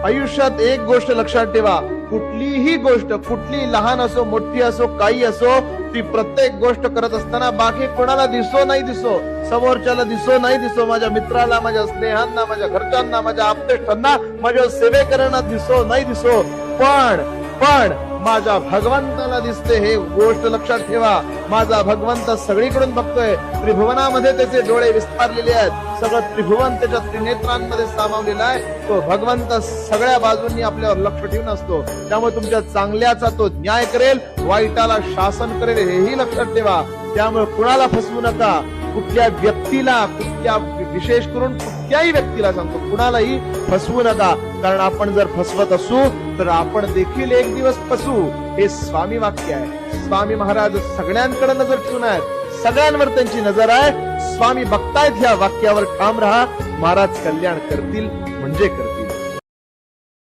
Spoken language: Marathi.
आयुष्यात एक गोष्ट लक्षात ठेवा, कुठलीही गोष्ट, कुठली लहान असो मोठी असो काही असो, ती प्रत्येक गोष्ट करत असताना बाकी कोणाला दिसो नाही दिसो, समोरच्याला दिसो नाही दिसो, माझ्या मित्राला, माझ्या स्नेहांना, माझ्या घरच्यांना, माझ्या आप्तेष्टांना, माझ्या सेवेकरांना दिसो नाही दिसो, पण माझ्या भगवंताला दिसते हे गोष्ट लक्षात ठेवा. माझा भगवंत सगळीकडून बघतोय. त्रिभुवनामध्ये त्याचे डोळे विस्तारलेले आहेत. सगळं त्रिभुवन त्याच्या त्रिनेत्रांमध्ये सामावलेला आहे. तो भगवंत सगळ्या बाजूंनी आपल्यावर लक्ष ठेवून असतो. त्यामुळे तुमच्या चांगल्याचा तो न्याय करेल, वाईटाला शासन करेल, हेही लक्षात ठेवा. त्यामुळे कुणाला फसवू नका. कुठल्या व्यक्तीला, कुठल्या विशेष करून कुठल्याही व्यक्तीला सांगतो, कुणालाही फसवू नका. कारण आपण जर फसवत असू तर आपण देखील एक दिवस फसू. हे स्वामी वाक्य आहे. स्वामी महाराज सगळ्यांकडे नजर ठेवून आहेत. सगळ्यांवर त्यांची नजर आहे. स्वामी बघतायत. ह्या वाक्यावर ठाम राहा. महाराज कल्याण करतील म्हणजे करतील.